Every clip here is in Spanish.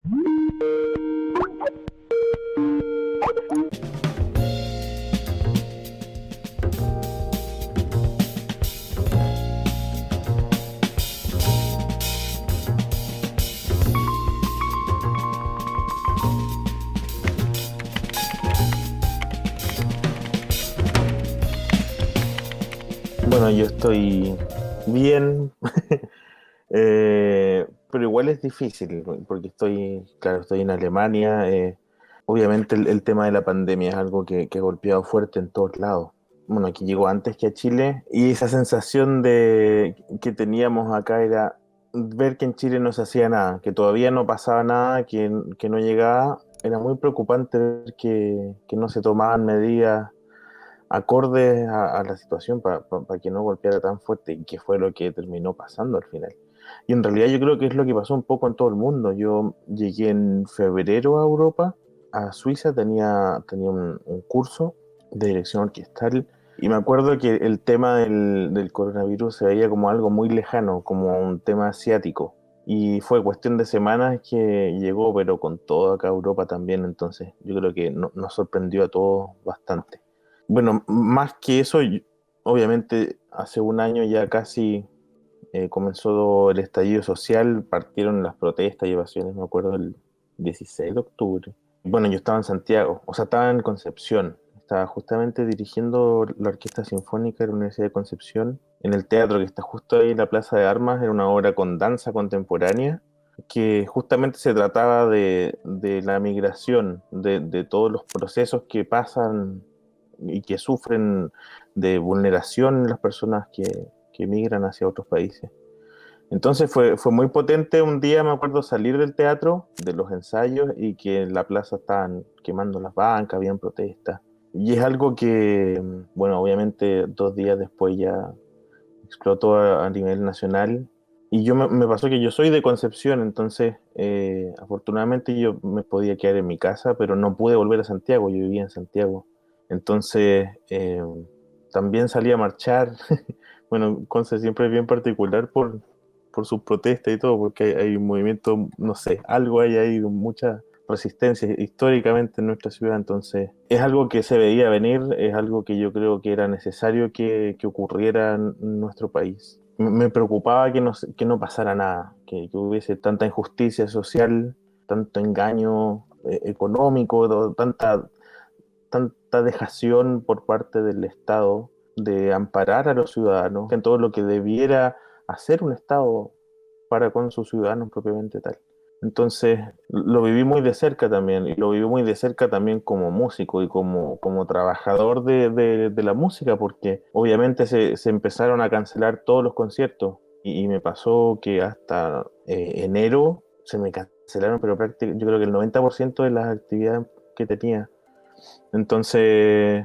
Bueno, yo estoy bien, pero igual es difícil, porque claro, estoy en Alemania. Obviamente el tema de la pandemia es algo que ha golpeado fuerte en todos lados. Bueno, aquí llegó antes que a Chile, y esa sensación que teníamos acá era ver que en Chile no se hacía nada, que todavía no pasaba nada, que no llegaba. Era muy preocupante ver que no se tomaban medidas acordes a la situación para que no golpeara tan fuerte, y que fue lo que terminó pasando al final. Y en realidad yo creo que es lo que pasó un poco en todo el mundo. Yo llegué en febrero a Europa, a Suiza, tenía un curso de dirección orquestal, y me acuerdo que el tema del coronavirus se veía como algo muy lejano, como un tema asiático. Y fue cuestión de semanas que llegó, pero con todo acá a Europa también. Entonces yo creo que nos sorprendió a todos bastante. Bueno, más que eso, obviamente hace un año ya casi comenzó el estallido social, partieron las protestas y evasiones, me acuerdo, el 16 de octubre. Bueno, yo estaba en Santiago, o sea, estaba en Concepción, estaba justamente dirigiendo la Orquesta Sinfónica de la Universidad de Concepción, en el teatro que está justo ahí en la Plaza de Armas. Era una obra con danza contemporánea, que justamente se trataba de la migración, de todos los procesos que pasan y que sufren de vulneración las personas que migran hacia otros países. Entonces fue muy potente un día, me acuerdo, salir del teatro, de los ensayos, y que en la plaza estaban quemando las bancas, habían protestas. Y es algo que, bueno, obviamente 2 días después ya explotó a nivel nacional. Y me pasó que yo soy de Concepción. Entonces afortunadamente yo me podía quedar en mi casa, pero no pude volver a Santiago, yo vivía en Santiago. Entonces también salí a marchar. Bueno, Conce siempre es bien particular por sus protestas y todo, porque hay un movimiento, no sé, algo hay ahí, mucha resistencia históricamente en nuestra ciudad. Entonces es algo que se veía venir, es algo que yo creo que era necesario que ocurriera en nuestro país. Me preocupaba que no pasara nada, que hubiese tanta injusticia social, tanto engaño económico, tanta dejación por parte del Estado de amparar a los ciudadanos en todo lo que debiera hacer un Estado para con sus ciudadanos propiamente tal. Entonces lo viví muy de cerca también, y lo viví muy de cerca también como músico y como trabajador de la música, porque obviamente se empezaron a cancelar todos los conciertos, y me pasó que hasta enero se me cancelaron, pero prácticamente yo creo que el 90% de las actividades que tenía. Entonces,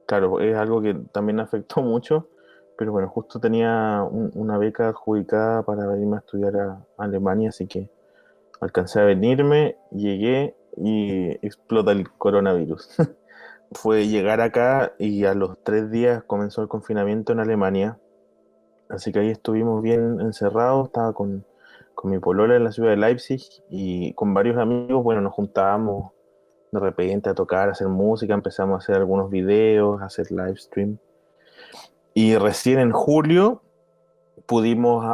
claro, es algo que también afectó mucho, pero bueno, justo tenía una beca adjudicada para venirme a estudiar a Alemania, así que alcancé a venirme, llegué y explota el coronavirus. Fue llegar acá y a los 3 días comenzó el confinamiento en Alemania, así que ahí estuvimos bien encerrados. Estaba con mi polola en la ciudad de Leipzig, y con varios amigos, bueno, nos juntábamos de repente a tocar, a hacer música, empezamos a hacer algunos videos, a hacer live stream. Y recién en julio pudimos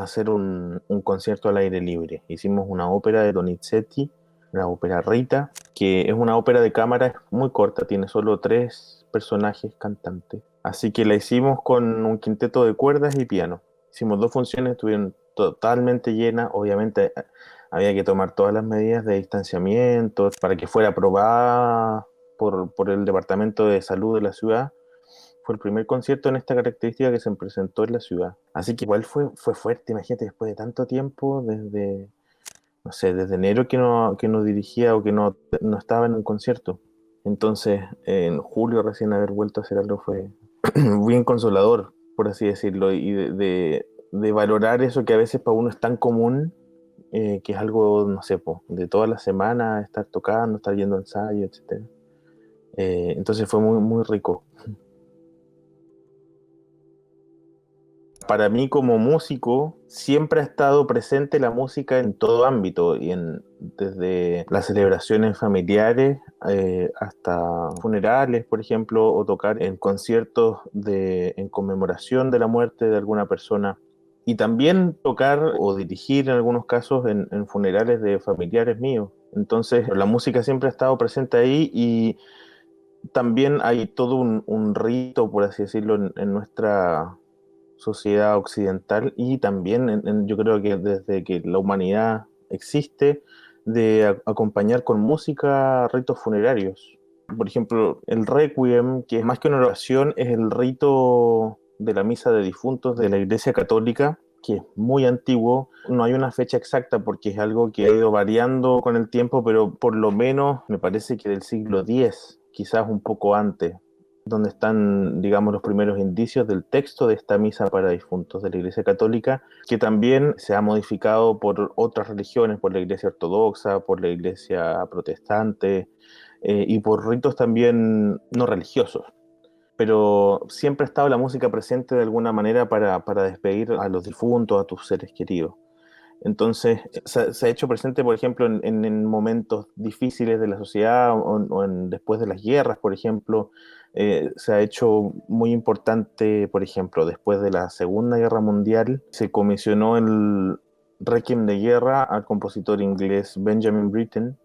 hacer un concierto al aire libre. Hicimos una ópera de Donizetti, la ópera Rita, que es una ópera de cámara, es muy corta, tiene solo 3 personajes cantantes. Así que la hicimos con un quinteto de cuerdas y piano. Hicimos 2 funciones, estuvieron totalmente llenas. Obviamente había que tomar todas las medidas de distanciamiento para que fuera aprobada por el Departamento de Salud de la ciudad. Fue el primer concierto en esta característica que se presentó en la ciudad. Así que igual fue fuerte, imagínate, después de tanto tiempo, no sé, desde enero que no dirigía, o que no estaba en un concierto. Entonces, en julio recién haber vuelto a hacer algo fue bien consolador, por así decirlo, y de valorar eso que a veces para uno es tan común, que es algo, no sé, po, de toda la semana, estar tocando, estar yendo a ensayo, etc. Entonces fue muy, muy rico. Para mí como músico siempre ha estado presente la música en todo ámbito desde las celebraciones familiares hasta funerales, por ejemplo, o tocar en conciertos en conmemoración de la muerte de alguna persona. Y también tocar o dirigir en algunos casos en funerales de familiares míos. Entonces la música siempre ha estado presente ahí y también hay todo un rito, por así decirlo, en nuestra sociedad occidental y también yo creo que desde que la humanidad existe, de acompañar con música ritos funerarios. Por ejemplo, el Requiem, que es más que una oración, es el rito de la misa de difuntos de la Iglesia Católica, que es muy antiguo. No hay una fecha exacta porque es algo que ha ido variando con el tiempo, pero por lo menos me parece que del siglo X, quizás un poco antes, donde están, digamos, los primeros indicios del texto de esta misa para difuntos de la Iglesia Católica, que también se ha modificado por otras religiones, por la Iglesia Ortodoxa, por la Iglesia Protestante y por ritos también no religiosos. Pero siempre ha estado la música presente de alguna manera para despedir a los difuntos, a tus seres queridos. Entonces, se ha hecho presente, por ejemplo, en momentos difíciles de la sociedad después de las guerras, por ejemplo. Se ha hecho muy importante, por ejemplo, después de la Segunda Guerra Mundial, se comisionó el Requiem de guerra al compositor inglés Benjamin Britten.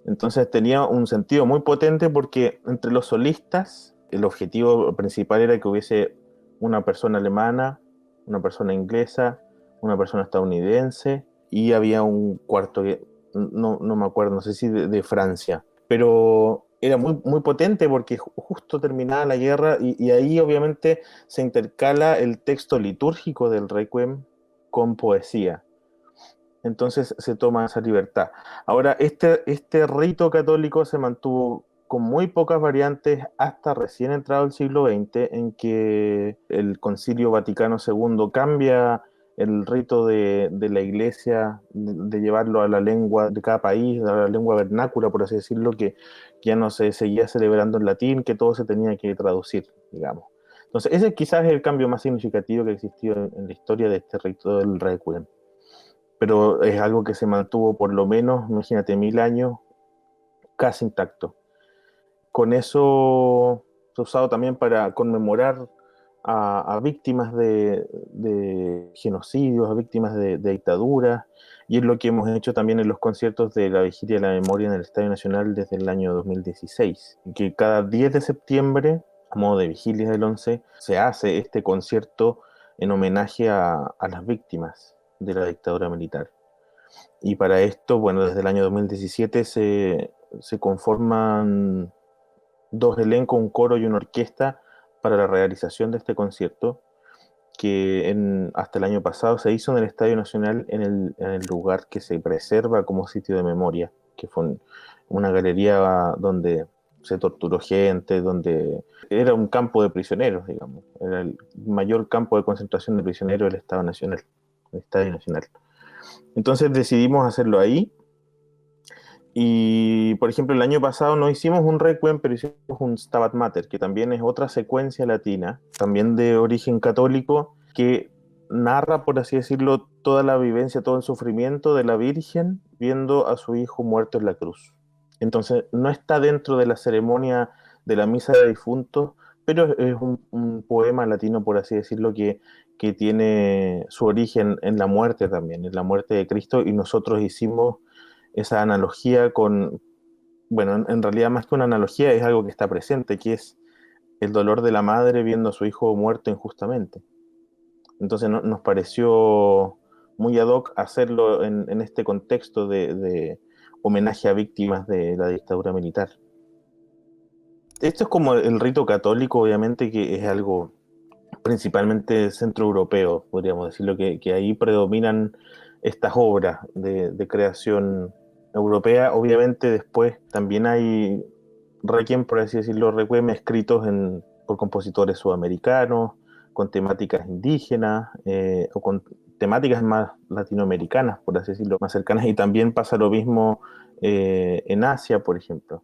Entonces tenía un sentido muy potente porque entre los solistas el objetivo principal era que hubiese una persona alemana, una persona inglesa, una persona estadounidense y había un cuarto que no me acuerdo, no sé si de Francia, pero era muy potente porque justo terminaba la guerra y ahí obviamente se intercala el texto litúrgico del Requiem con poesía. Entonces se toma esa libertad. Ahora, este rito católico se mantuvo con muy pocas variantes hasta recién entrado el siglo XX, en que el Concilio Vaticano II cambia el rito de la iglesia, de llevarlo a la lengua de cada país, a la lengua vernácula, por así decirlo, que ya no se seguía celebrando en latín, que todo se tenía que traducir, digamos. Entonces, ese quizás es el cambio más significativo que existió en la historia de este rito del Requiem, pero es algo que se mantuvo por lo menos, imagínate, 1000 años casi intacto. Con eso se ha usado también para conmemorar a víctimas de genocidios, a víctimas de dictaduras, y es lo que hemos hecho también en los conciertos de la Vigilia de la Memoria en el Estadio Nacional desde el año 2016, que cada 10 de septiembre, a modo de Vigilia del 11, se hace este concierto en homenaje a las víctimas de la dictadura militar. Y para esto, bueno, desde el año 2017 se conforman dos elencos, un coro y una orquesta para la realización de este concierto, que hasta el año pasado se hizo en el Estadio Nacional en el lugar que se preserva como sitio de memoria, que fue una galería donde se torturó gente, donde era un campo de prisioneros, digamos. Era el mayor campo de concentración de prisioneros del Estado Nacional, el Estadio Nacional. Entonces decidimos hacerlo ahí. Y, por ejemplo, el año pasado no hicimos un Requiem, pero hicimos un Stabat Mater, que también es otra secuencia latina, también de origen católico, que narra, por así decirlo, toda la vivencia, todo el sufrimiento de la Virgen viendo a su hijo muerto en la cruz. Entonces, no está dentro de la ceremonia de la misa de difuntos, pero es un poema latino, por así decirlo, que tiene su origen en la muerte también, en la muerte de Cristo, y nosotros hicimos esa analogía bueno, en realidad más que una analogía es algo que está presente, que es el dolor de la madre viendo a su hijo muerto injustamente. Entonces nos pareció muy ad hoc hacerlo en este contexto de homenaje a víctimas de la dictadura militar. Esto es como el rito católico, obviamente, que es algo principalmente centroeuropeo, podríamos decirlo, que ahí predominan estas obras de creación europea. Obviamente después también hay requiem, por así decirlo, requiem escritos por compositores sudamericanos, con temáticas indígenas o con temáticas más latinoamericanas, por así decirlo, más cercanas. Y también pasa lo mismo en Asia, por ejemplo.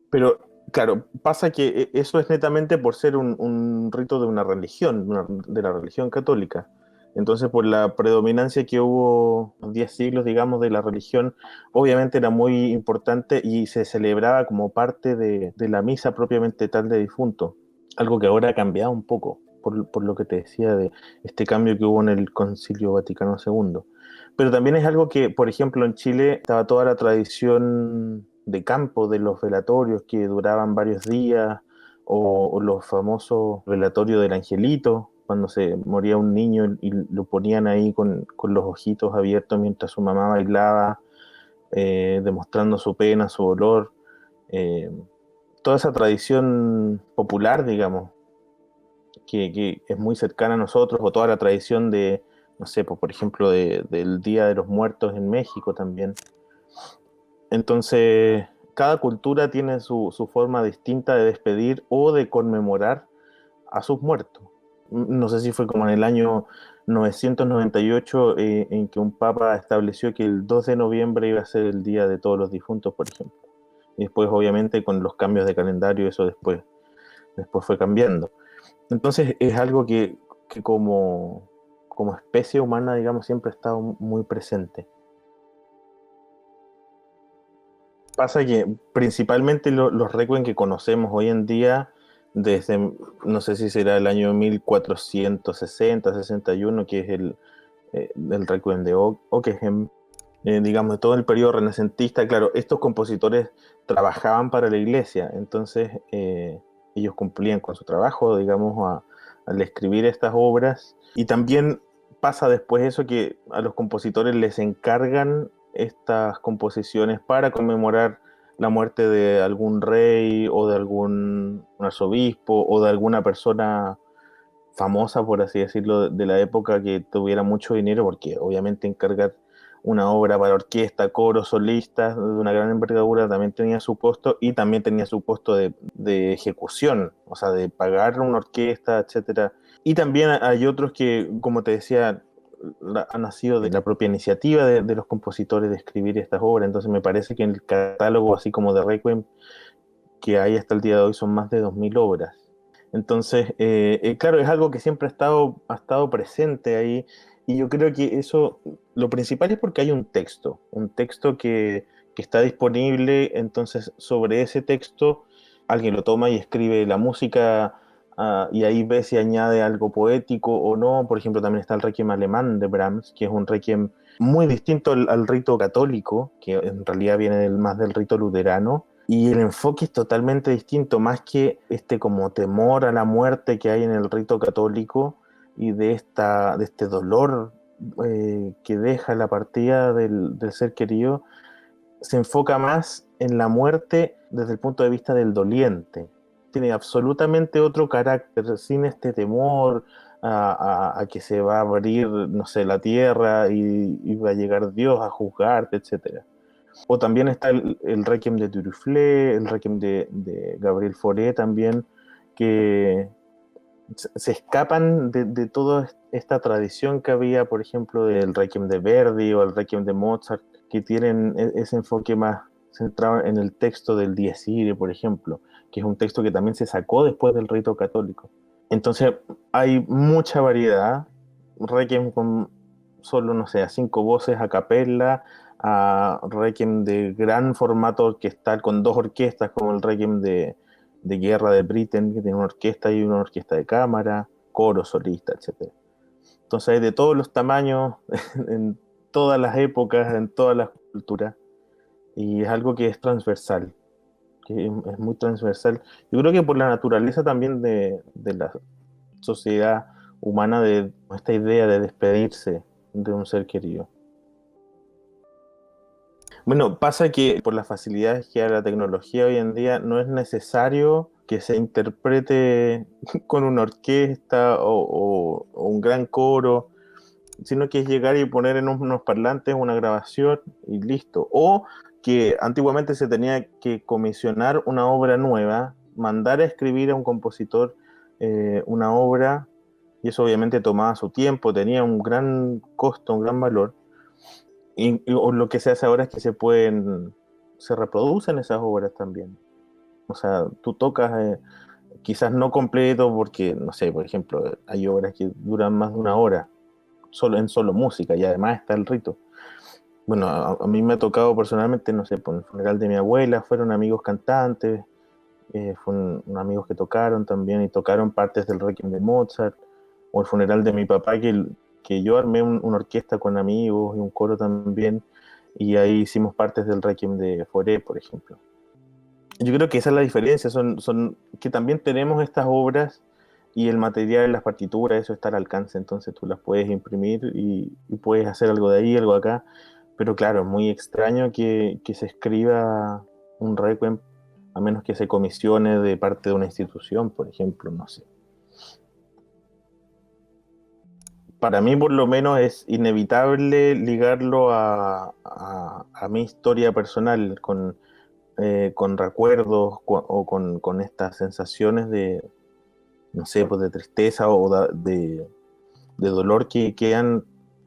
Pero Claro, pasa que eso es netamente por ser un rito de una religión, de la religión católica. Entonces, por la predominancia que hubo los 10 siglos, digamos, de la religión, obviamente era muy importante y se celebraba como parte de la misa propiamente tal de difunto. Algo que ahora ha cambiado un poco, por lo que te decía de este cambio que hubo en el Concilio Vaticano II. Pero también es algo que, por ejemplo, en Chile estaba toda la tradición de campo de los velatorios que duraban varios días, o los famosos velatorios del angelito, cuando se moría un niño y lo ponían ahí con los ojitos abiertos mientras su mamá bailaba, demostrando su pena, su dolor. Eh, Toda esa tradición popular, digamos, que es muy cercana a nosotros, o toda la tradición de, no sé, pues, por ejemplo, del Día de los Muertos en México también. Entonces, cada cultura tiene su forma distinta de despedir o de conmemorar a sus muertos. No sé si fue como en el año 998 en que un papa estableció que el 2 de noviembre iba a ser el Día de Todos los Difuntos, por ejemplo. Y después, obviamente, con los cambios de calendario, eso después fue cambiando. Entonces, es algo que como especie humana, digamos, siempre ha estado muy presente. Pasa que principalmente los requiem que conocemos hoy en día, desde, no sé si será el año 1460, 61, que es el requiem de Ockeghem, digamos, de todo el periodo renacentista. Claro, estos compositores trabajaban para la iglesia, entonces ellos cumplían con su trabajo, digamos, al escribir estas obras. Y también pasa después eso, que a los compositores les encargan estas composiciones para conmemorar la muerte de algún rey o de algún arzobispo o de alguna persona famosa, por así decirlo, de la época, que tuviera mucho dinero, porque obviamente encargar una obra para orquesta, coro, solistas de una gran envergadura también tenía su costo, y también tenía su costo de ejecución, o sea, de pagar una orquesta, etcétera. Y también hay otros que, como te decía, han nacido de la propia iniciativa de los compositores de escribir estas obras. Entonces me parece que en el catálogo, así como de Requiem, que hay hasta el día de hoy, son más de 2000 obras. Entonces, claro, es algo que siempre ha estado presente ahí, y yo creo que eso, lo principal es porque hay un texto que está disponible. Entonces sobre ese texto alguien lo toma y escribe la música, y ahí ve si añade algo poético o no. Por ejemplo, también está el Requiem alemán de Brahms, que es un Requiem muy distinto al rito católico, que en realidad viene más del rito luterano, y el enfoque es totalmente distinto, más que este como temor a la muerte que hay en el rito católico, y de este dolor que deja la partida del ser querido. Se enfoca más en la muerte desde el punto de vista del doliente. Tiene absolutamente otro carácter, sin este temor a que se va a abrir, no sé, la tierra y va a llegar Dios a juzgarte, etcétera. O también está el Requiem de Duruflé, el Requiem de Gabriel Fauré también, que se escapan de toda esta tradición que había, por ejemplo, del Requiem de Verdi o el Requiem de Mozart, que tienen ese enfoque más centrado en el texto del Dies Irae, por ejemplo, que es un texto que también se sacó después del rito católico. Entonces hay mucha variedad. Requiem con solo, no sé, 5 voces a capella, a Requiem de gran formato orquestal con 2 orquestas, como el Requiem de Guerra de Britten, que tiene una orquesta y una orquesta de cámara, coro, solista, etcétera. Entonces hay de todos los tamaños, en todas las épocas, en todas las culturas, y es algo que es transversal, que es muy transversal. Yo creo que por la naturaleza también de la sociedad humana, de esta idea de despedirse de un ser querido. Bueno, pasa que por las facilidades que da la tecnología hoy en día, no es necesario que se interprete con una orquesta o un gran coro, sino que es llegar y poner en unos parlantes una grabación y listo. O que antiguamente se tenía que comisionar una obra nueva, mandar a escribir a un compositor una obra, y eso obviamente tomaba su tiempo, tenía un gran costo, un gran valor. O lo que se hace ahora es que se reproducen esas obras también. O sea, tú tocas, quizás no completo, porque, no sé, por ejemplo, hay obras que duran más de una hora, solo música, y además está el rito. Bueno, a mí me ha tocado personalmente, no sé, por el funeral de mi abuela, fueron amigos cantantes, amigos que tocaron también y tocaron partes del Requiem de Mozart, o el funeral de mi papá, que yo armé una orquesta con amigos y un coro también, y ahí hicimos partes del Requiem de Fauré, por ejemplo. Yo creo que esa es la diferencia, son que también tenemos estas obras y el material, las partituras, eso está al alcance, entonces tú las puedes imprimir y puedes hacer algo de ahí, algo de acá, pero claro, es muy extraño que se escriba un requiem a menos que se comisione de parte de una institución, por ejemplo, no sé. Para mí por lo menos es inevitable ligarlo a mi historia personal con recuerdos con estas sensaciones de, no sé, pues de tristeza de dolor que quedan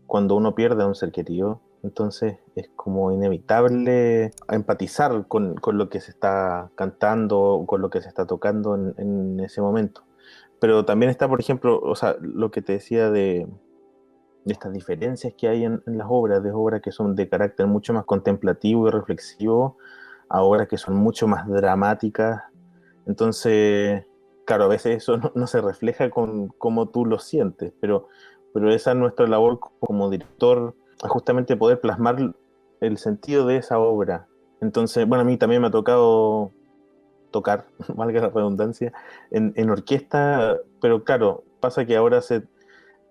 cuando uno pierde a un ser querido. Entonces es como inevitable empatizar con lo que se está cantando, con lo que se está tocando en ese momento. Pero también está, por ejemplo, o sea, lo que te decía de estas diferencias que hay en las obras, de obras que son de carácter mucho más contemplativo y reflexivo, a obras que son mucho más dramáticas. Entonces, claro, a veces eso no se refleja con cómo tú lo sientes, pero esa es nuestra labor como director, justamente poder plasmar el sentido de esa obra. Entonces, bueno, a mí también me ha tocado tocar, valga la redundancia, en orquesta, pero claro, pasa que ahora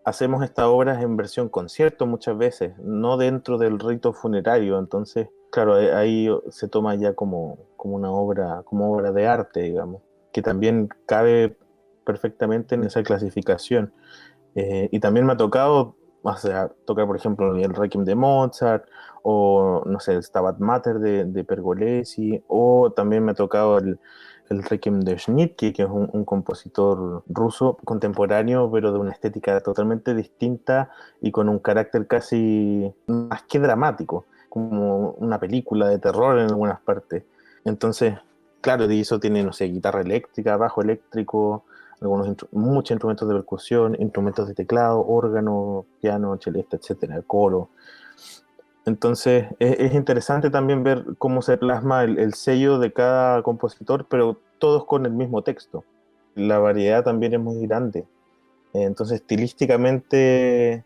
hacemos estas obras en versión concierto muchas veces, no dentro del rito funerario, entonces, claro, ahí se toma ya como una obra, como obra de arte, digamos, que también cabe perfectamente en esa clasificación. Y también me ha tocado, o sea, tocar, por ejemplo, el Requiem de Mozart, o, no sé, el Stabat Mater de Pergolesi, o también me ha tocado el Requiem de Schnittke, que es un compositor ruso contemporáneo, pero de una estética totalmente distinta y con un carácter casi más que dramático, como una película de terror en algunas partes. Entonces, claro, y eso tiene, no sé, guitarra eléctrica, bajo eléctrico, muchos instrumentos de percusión, instrumentos de teclado, órgano, piano, celesta, etcétera, coro. Entonces es interesante también ver cómo se plasma el sello de cada compositor, pero todos con el mismo texto. La variedad también es muy grande. Entonces estilísticamente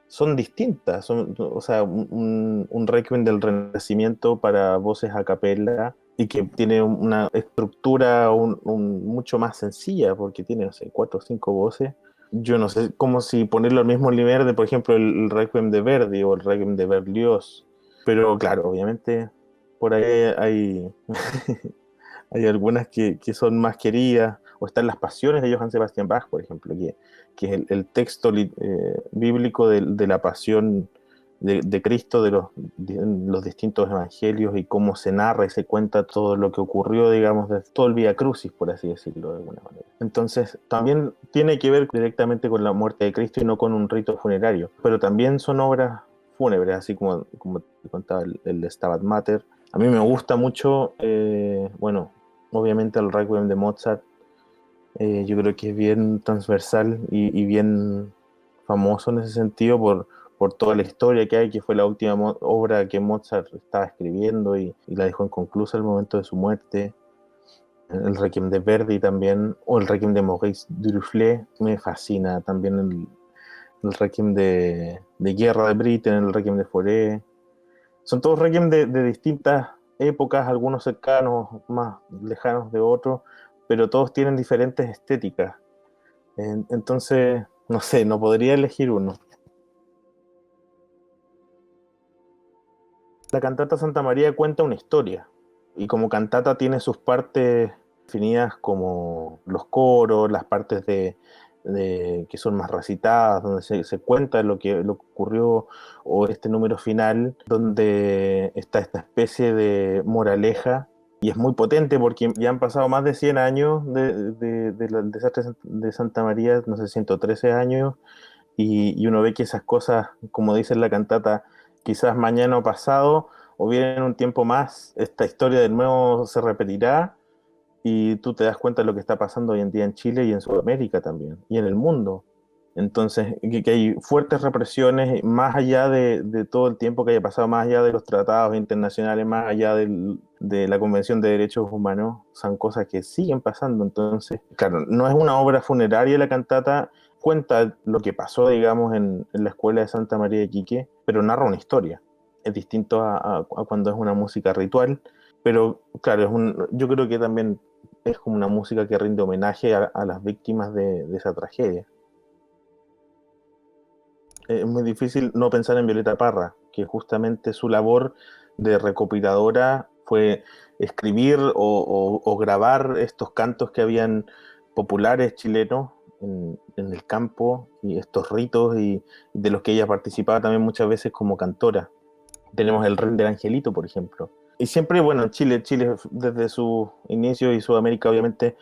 son distintas. O sea, un requiem del Renacimiento para voces a capella y que tiene una estructura mucho más sencilla, porque tiene, no sé, cuatro o cinco voces. Yo no sé, como si ponerlo al mismo nivel de, por ejemplo, el Requiem de Verdi o el Requiem de Berlioz. Pero claro, obviamente por ahí hay algunas que son más queridas, o están las pasiones de Johann Sebastian Bach, por ejemplo, que es el texto bíblico de la pasión de Cristo, los distintos evangelios y cómo se narra y se cuenta todo lo que ocurrió, digamos, de todo el Vía Crucis, por así decirlo de alguna manera. Entonces, también tiene que ver directamente con la muerte de Cristo y no con un rito funerario, pero también son obras fúnebres, así como te contaba el Stabat Mater. A mí me gusta mucho, bueno, obviamente el Requiem de Mozart, yo creo que es bien transversal y bien famoso en ese sentido por toda la historia que hay, que fue la última obra que Mozart estaba escribiendo y la dejó inconclusa al momento de su muerte. El Requiem de Verdi también, o el Requiem de Maurice Duruflé, me fascina también el Requiem de Guerra de Britten, el Requiem de Fauré. Son todos Requiem de distintas épocas, algunos cercanos, más lejanos de otros, pero todos tienen diferentes estéticas. Entonces, no sé, no podría elegir uno. La cantata Santa María cuenta una historia y como cantata tiene sus partes definidas como los coros, las partes que son más recitadas, donde se cuenta lo que ocurrió, o este número final, donde está esta especie de moraleja. Y es muy potente porque ya han pasado más de 100 años del desastre de Santa María, no sé, 113 años, y uno ve que esas cosas, como dice en la cantata, quizás mañana o pasado, o bien en un tiempo más, esta historia de nuevo se repetirá, y tú te das cuenta de lo que está pasando hoy en día en Chile y en Sudamérica también, y en el mundo. Entonces, que hay fuertes represiones más allá de todo el tiempo que haya pasado, más allá de los tratados internacionales, más allá de la Convención de Derechos Humanos, son cosas que siguen pasando. Entonces, claro, no es una obra funeraria la cantata, cuenta lo que pasó, digamos, en la escuela de Santa María de Iquique, pero narra una historia. Es distinto a cuando es una música ritual, pero claro, yo creo que también es como una música que rinde homenaje a las víctimas de esa tragedia. Es muy difícil no pensar en Violeta Parra, que justamente su labor de recopiladora fue escribir o grabar estos cantos que habían populares chilenos en el campo y estos ritos y de los que ella participaba también muchas veces como cantora. Tenemos el Ring del Angelito, por ejemplo. Y siempre, bueno, Chile desde su inicio y Sudamérica, obviamente,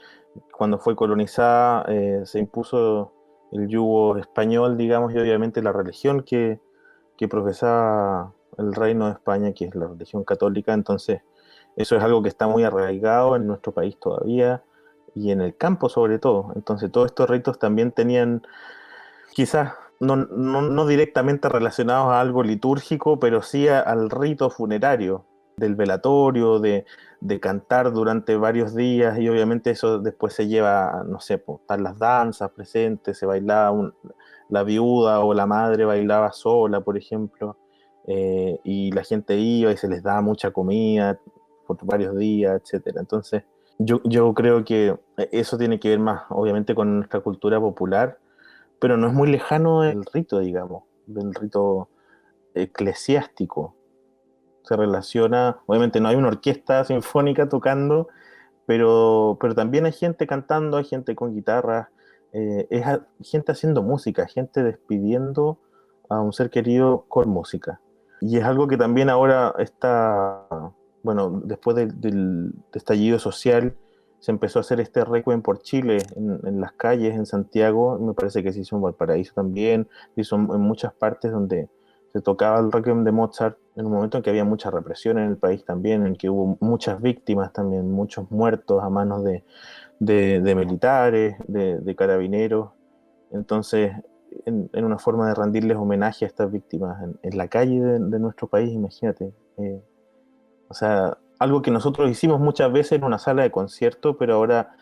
cuando fue colonizada, se impuso el yugo español, digamos, y obviamente la religión que profesaba el Reino de España, que es la religión católica. Entonces, eso es algo que está muy arraigado en nuestro país todavía y en el campo sobre todo. Entonces, todos estos ritos también tenían quizás no directamente relacionados a algo litúrgico, pero sí al rito funerario, del velatorio, de cantar durante varios días, y obviamente eso después se lleva, no sé, pues, están las danzas presentes, se bailaba la viuda o la madre bailaba sola, por ejemplo, y la gente iba y se les daba mucha comida por varios días, etcétera. Entonces, yo creo que eso tiene que ver más, obviamente, con nuestra cultura popular, pero no es muy lejano el rito, digamos, del rito eclesiástico. Se relaciona, obviamente no hay una orquesta sinfónica tocando, pero también hay gente cantando, hay gente con guitarra, gente haciendo música, gente despidiendo a un ser querido con música. Y es algo que también ahora está, bueno, después del estallido social, se empezó a hacer este requiem por Chile en las calles, en Santiago, me parece que se hizo en Valparaíso también, se hizo en muchas partes donde se tocaba el requiem de Mozart, en un momento en que había mucha represión en el país también, en que hubo muchas víctimas también, muchos muertos a manos de militares, de carabineros. Entonces, en una forma de rendirles homenaje a estas víctimas en la calle de nuestro país, imagínate. O sea, algo que nosotros hicimos muchas veces en una sala de concierto, pero ahora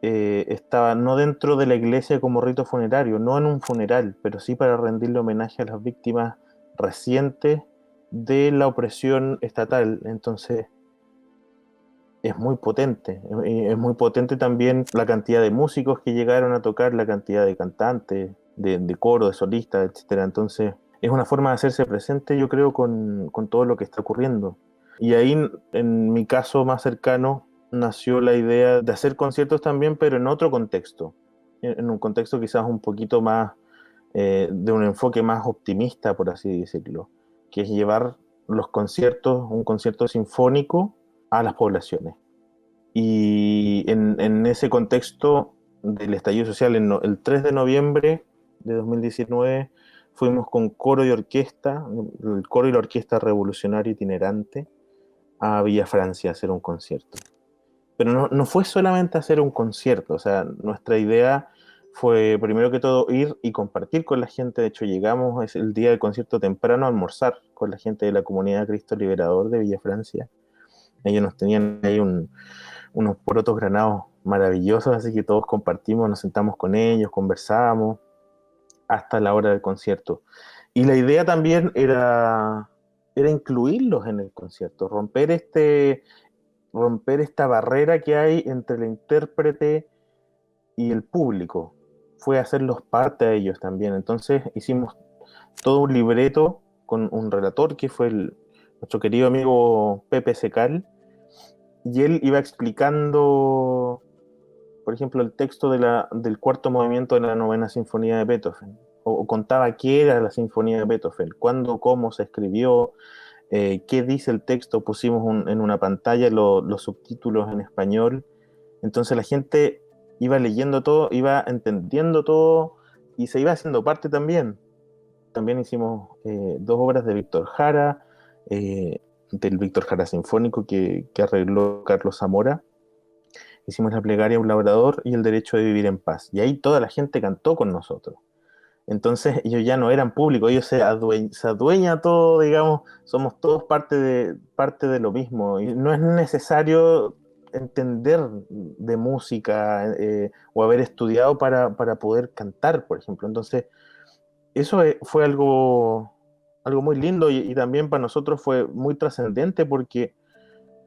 estaba no dentro de la iglesia como rito funerario, no en un funeral, pero sí para rendirle homenaje a las víctimas recientes de la opresión estatal. Entonces, es muy potente también la cantidad de músicos que llegaron a tocar, la cantidad de cantantes, de coro, de solistas, etcétera. Entonces, es una forma de hacerse presente, yo creo, con todo lo que está ocurriendo. Y ahí, en mi caso más cercano, nació la idea de hacer conciertos también, pero en otro contexto, en un contexto quizás un poquito más, de un enfoque más optimista, por así decirlo, que es llevar los conciertos, un concierto sinfónico a las poblaciones. Y en ese contexto del estallido social, el 3 de noviembre de 2019, fuimos con coro y orquesta, el coro y la orquesta revolucionaria itinerante, a Villa Francia a hacer un concierto. Pero no fue solamente hacer un concierto, o sea, nuestra idea fue primero que todo ir y compartir con la gente. De hecho, llegamos es el día del concierto temprano a almorzar con la gente de la comunidad Cristo Liberador de Villa Francia. Ellos nos tenían ahí unos porotos granados maravillosos, así que todos compartimos, nos sentamos con ellos, conversamos hasta la hora del concierto. Y la idea también era incluirlos en el concierto, romper esta barrera que hay entre el intérprete y el público. Fue hacerlos parte de ellos también. Entonces hicimos todo un libreto con un relator que fue nuestro querido amigo Pepe Secal, y él iba explicando, por ejemplo, el texto del cuarto movimiento de la novena sinfonía de Beethoven, o contaba qué era la sinfonía de Beethoven, cuándo, cómo se escribió, qué dice el texto. Pusimos en una pantalla los subtítulos en español. Entonces la gente iba leyendo todo, iba entendiendo todo y se iba haciendo parte también. También hicimos dos obras de Víctor Jara, del Víctor Jara Sinfónico que arregló Carlos Zamora, hicimos la plegaria a un labrador y el derecho de vivir en paz. Y ahí toda la gente cantó con nosotros. Entonces ellos ya no eran públicos, ellos se adueña todo, digamos, somos todos parte de lo mismo. Y no es necesario entender de música o haber estudiado para poder cantar, por ejemplo. Entonces, eso fue algo muy lindo y también para nosotros fue muy trascendente porque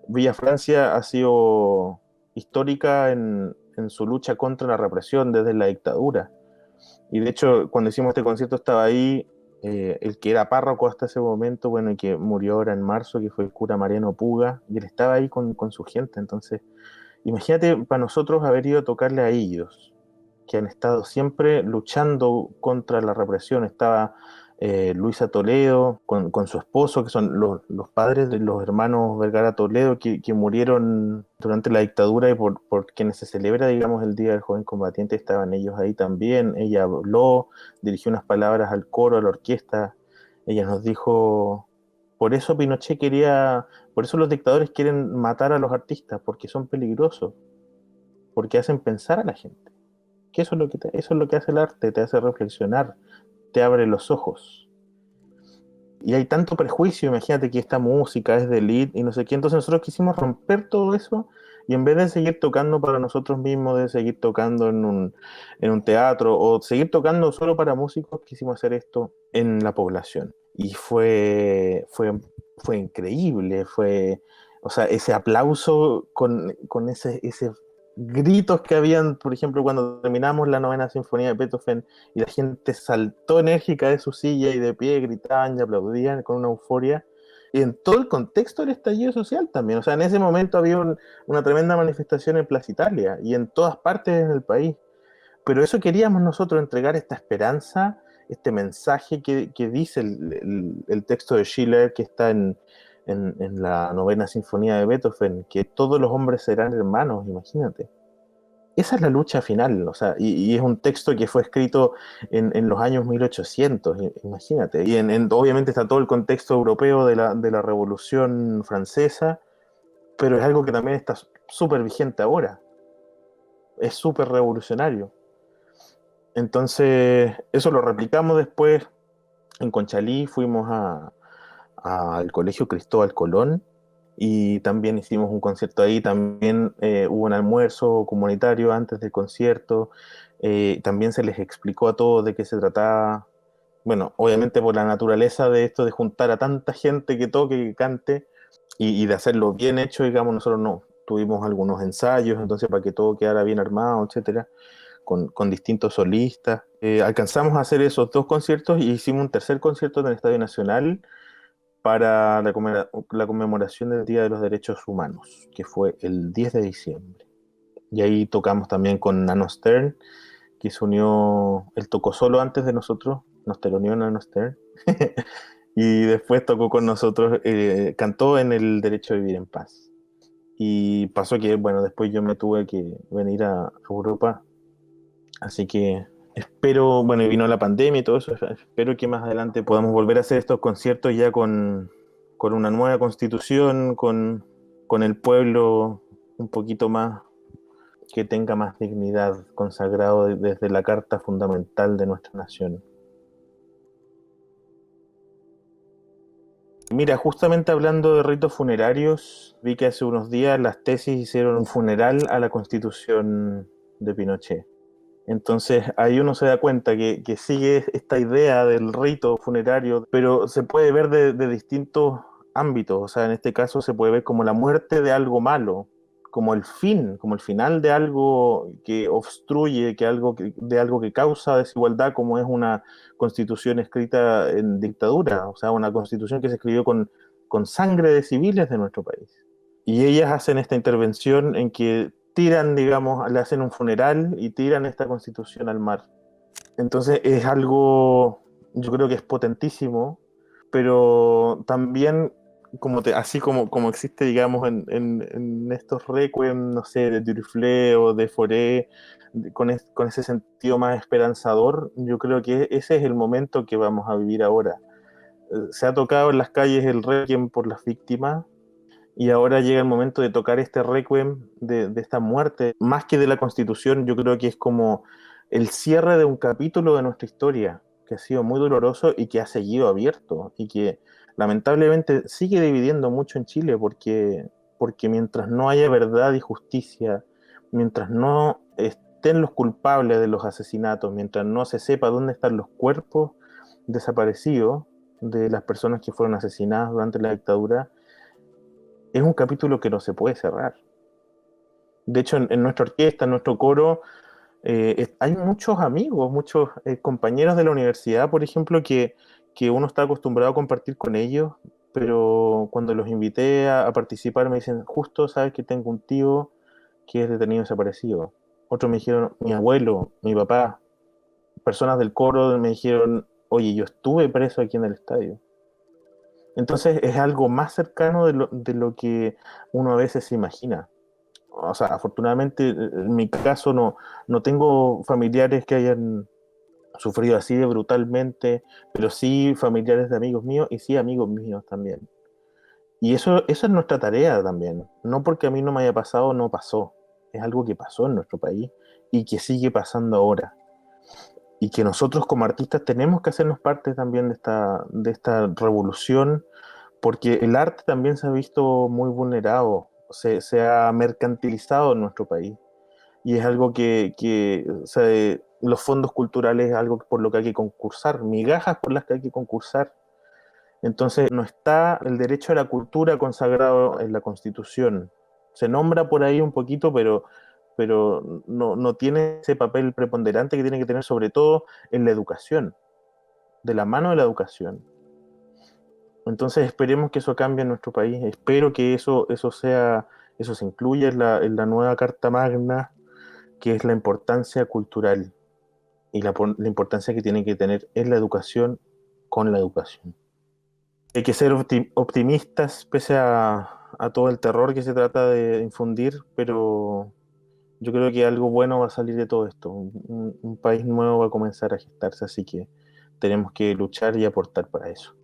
Villa Francia ha sido histórica en su lucha contra la represión desde la dictadura. Y de hecho, cuando hicimos este concierto estaba ahí el que era párroco hasta ese momento, bueno, y que murió ahora en marzo, que fue el cura Mariano Puga, y él estaba ahí con su gente. Entonces, imagínate para nosotros haber ido a tocarle a ellos, que han estado siempre luchando contra la represión. Estaba Luisa Toledo con su esposo, que son los padres de los hermanos Vergara Toledo, que murieron durante la dictadura y por quienes se celebra, digamos, el Día del Joven Combatiente, estaban ellos ahí también. Ella habló, dirigió unas palabras al coro, a la orquesta. Ella nos dijo, por eso Pinochet quería, por eso los dictadores quieren matar a los artistas, porque son peligrosos, porque hacen pensar a la gente. Que eso es eso es lo que hace el arte, te hace reflexionar, te abre los ojos. Y hay tanto prejuicio, imagínate que esta música es de elite y no sé qué, entonces nosotros quisimos romper todo eso y en vez de seguir tocando para nosotros mismos, de seguir tocando en un teatro o seguir tocando solo para músicos, quisimos hacer esto en la población. Y fue increíble, o sea, ese aplauso con ese gritos que habían, por ejemplo, cuando terminamos la novena sinfonía de Beethoven y la gente saltó enérgica de su silla y de pie gritaban y aplaudían con una euforia. Y en todo el contexto del estallido social también. O sea, en ese momento había una tremenda manifestación en Plaza Italia y en todas partes del país. Pero eso queríamos nosotros, entregar esta esperanza, este mensaje que dice el texto de Schiller que está en la novena sinfonía de Beethoven, que todos los hombres serán hermanos, imagínate. Esa es la lucha final, o sea, y es un texto que fue escrito en los años 1800, imagínate. Y obviamente está todo el contexto europeo de la Revolución Francesa, pero es algo que también está súper vigente ahora, es súper revolucionario. Entonces, eso lo replicamos después en Conchalí, fuimos al Colegio Cristóbal Colón y también hicimos un concierto ahí, también hubo un almuerzo comunitario antes del concierto, también se les explicó a todos de qué se trataba, bueno, obviamente por la naturaleza de esto de juntar a tanta gente que toque, que cante y de hacerlo bien hecho, digamos, nosotros no, tuvimos algunos ensayos, entonces para que todo quedara bien armado, etcétera, con distintos solistas. Alcanzamos a hacer esos dos conciertos y hicimos un tercer concierto en el Estadio Nacional para la conmemoración del Día de los Derechos Humanos, que fue el 10 de diciembre. Y ahí tocamos también con Nano Stern, que se unió, él tocó solo antes de nosotros, nos teloneó Nano Stern, y después tocó con nosotros, cantó en el Derecho a Vivir en Paz. Y pasó que, bueno, después yo me tuve que venir a Europa, así que espero, bueno, y vino la pandemia y todo eso, espero que más adelante podamos volver a hacer estos conciertos ya con una nueva constitución, con el pueblo un poquito más, que tenga más dignidad, consagrado desde la Carta Fundamental de nuestra nación. Mira, justamente hablando de ritos funerarios, vi que hace unos días las tesis hicieron un funeral a la constitución de Pinochet. Entonces ahí uno se da cuenta que sigue esta idea del rito funerario, pero se puede ver de distintos ámbitos. O sea, en este caso se puede ver como la muerte de algo malo, como el fin, como el final de algo que obstruye, de algo que causa desigualdad, como es una constitución escrita en dictadura, o sea, una constitución que se escribió con sangre de civiles de nuestro país. Y ellas hacen esta intervención en que tiran, digamos, le hacen un funeral y tiran esta constitución al mar. Entonces es algo, yo creo que es potentísimo, pero también así como existe, digamos, en estos requiem, no sé, de Duruflé o de Foré, con ese sentido más esperanzador, yo creo que ese es el momento que vamos a vivir ahora. Se ha tocado en las calles el requiem por las víctimas, Y ahora llega el momento de tocar este requiem de esta muerte, más que de la Constitución. Yo creo que es como el cierre de un capítulo de nuestra historia, que ha sido muy doloroso y que ha seguido abierto, y que lamentablemente sigue dividiendo mucho en Chile, porque mientras no haya verdad y justicia, mientras no estén los culpables de los asesinatos, mientras no se sepa dónde están los cuerpos desaparecidos de las personas que fueron asesinadas durante la dictadura, es un capítulo que no se puede cerrar. De hecho, en nuestra orquesta, en nuestro coro, hay muchos amigos, muchos compañeros de la universidad, por ejemplo, que uno está acostumbrado a compartir con ellos, pero cuando los invité a participar me dicen, justo sabes que tengo un tío que es detenido desaparecido. Otros me dijeron, mi abuelo, mi papá, personas del coro me dijeron, oye, yo estuve preso aquí en el estadio. Entonces es algo más cercano de lo que uno a veces se imagina. O sea, afortunadamente en mi caso no tengo familiares que hayan sufrido así de brutalmente, pero sí familiares de amigos míos y sí amigos míos también. Y eso es nuestra tarea también. No porque a mí no me haya pasado, no pasó. Es algo que pasó en nuestro país y que sigue pasando ahora. Y que nosotros como artistas tenemos que hacernos parte también de esta revolución, porque el arte también se ha visto muy vulnerado, se ha mercantilizado en nuestro país. Y es algo que o sea, los fondos culturales es algo por lo que hay que concursar, migajas por las que hay que concursar. Entonces no está el derecho a la cultura consagrado en la Constitución. Se nombra por ahí un poquito, pero no tiene ese papel preponderante que tiene que tener, sobre todo en la educación, de la mano de la educación. Entonces esperemos que eso cambie en nuestro país. Espero que eso se incluya en la nueva Carta Magna, que es la importancia cultural y la importancia que tiene que tener en la educación con la educación. Hay que ser optimistas pese a todo el terror que se trata de infundir, pero yo creo que algo bueno va a salir de todo esto. Un país nuevo va a comenzar a gestarse, así que tenemos que luchar y aportar para eso.